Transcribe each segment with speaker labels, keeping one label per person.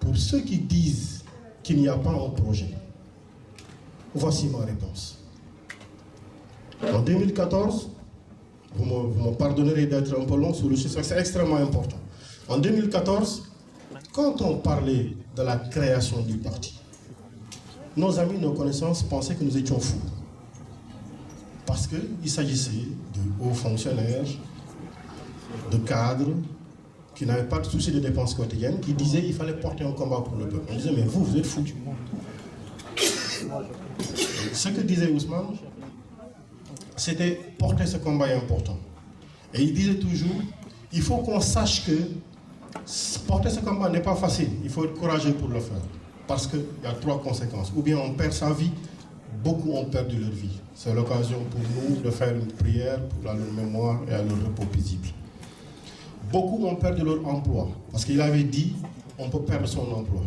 Speaker 1: Pour ceux qui disent qu'il n'y a pas un projet, voici ma réponse. En 2014, vous me pardonnerez d'être un peu long sur le sujet, c'est extrêmement important. En 2014, quand on parlait de la création du parti, nos amis, nos connaissances pensaient que nous étions fous. Parce qu'il s'agissait de hauts fonctionnaires, de cadres, qui n'avaient pas de souci de dépenses quotidiennes, qui disaient qu'il fallait porter un combat pour le peuple. On disait, mais vous êtes fous. Ce que disait Ousmane, c'était porter ce combat important. Et il disait toujours, il faut qu'on sache que porter ce combat n'est pas facile. Il faut être courageux pour le faire. Parce qu'il y a 3 conséquences. Ou bien on perd sa vie, beaucoup ont perdu leur vie. C'est l'occasion pour nous de faire une prière pour leur mémoire et à leur repos paisible. Beaucoup ont perdu leur emploi. Parce qu'il avait dit, on peut perdre son emploi.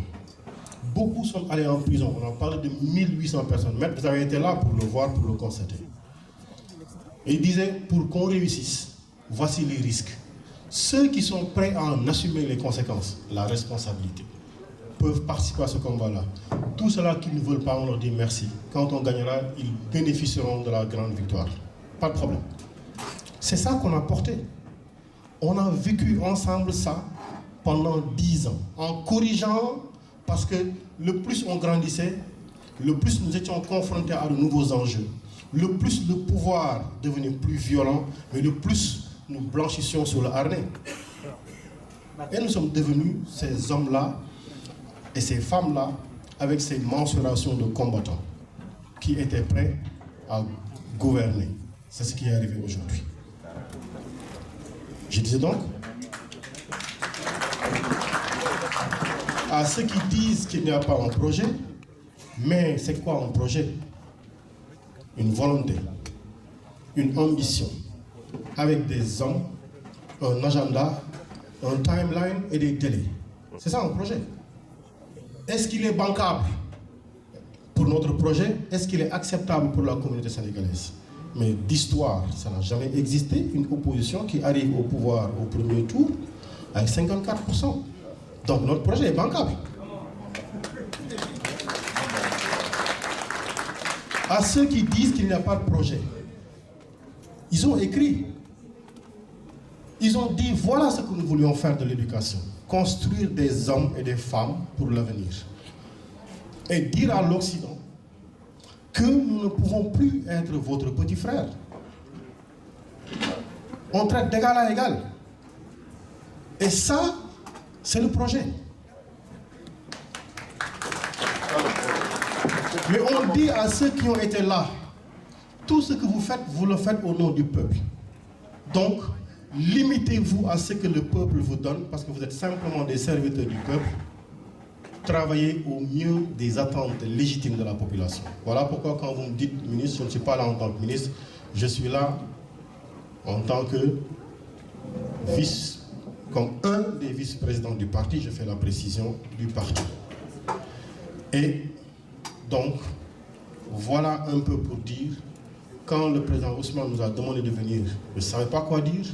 Speaker 1: Beaucoup sont allés en prison. On a parlé de 1800 personnes. Même vous avez été là pour le voir, pour le constater. Et il disait, pour qu'on réussisse, voici les risques. Ceux qui sont prêts à en assumer les conséquences, la responsabilité, peuvent participer à ce combat-là. Tous ceux-là qui ne veulent pas, on leur dit merci. Quand on gagnera, ils bénéficieront de la grande victoire. Pas de problème. C'est ça qu'on a porté. On a vécu ensemble ça pendant 10 ans, en corrigeant, parce que le plus on grandissait, le plus nous étions confrontés à de nouveaux enjeux. Le plus le pouvoir devenait plus violent, mais le plus nous blanchissions sur le harnais. Et nous sommes devenus ces hommes-là et ces femmes-là avec ces mensurations de combattants qui étaient prêts à gouverner. C'est ce qui est arrivé aujourd'hui. Je disais donc, à ceux qui disent qu'il n'y a pas un projet, mais c'est quoi un projet? Une volonté, une ambition, avec des hommes, un agenda, un timeline et des délais. C'est ça un projet. Est-ce qu'il est bancable pour notre projet? Est-ce qu'il est acceptable pour la communauté sénégalaise? Mais d'histoire, ça n'a jamais existé, une opposition qui arrive au pouvoir au premier tour avec 54%. Donc notre projet est bancable. À ceux qui disent qu'il n'y a pas de projet, ils ont écrit. Ils ont dit, voilà ce que nous voulions faire de l'éducation. Construire des hommes et des femmes pour l'avenir. Et dire à l'Occident que nous ne pouvons plus être votre petit frère. On traite d'égal à égal. Et ça, c'est le projet. Mais on dit à ceux qui ont été là, tout ce que vous faites, vous le faites au nom du peuple. Donc, limitez-vous à ce que le peuple vous donne, parce que vous êtes simplement des serviteurs du peuple. Travaillez au mieux des attentes légitimes de la population. Voilà pourquoi quand vous me dites ministre, je ne suis pas là en tant que ministre, je suis là en tant que comme un des vice-présidents du parti, je fais la précision du parti. Et donc, voilà un peu pour dire, quand le président Ousmane nous a demandé de venir, je ne savais pas quoi dire,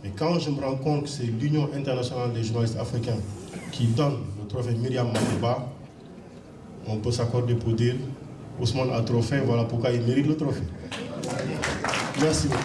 Speaker 1: mais quand je me rends compte que c'est l'Union internationale des journalistes africains qui donne le trophée Myriam Makeba, on peut s'accorder pour dire Ousmane a trop fait, voilà pourquoi il mérite le trophée. Merci beaucoup.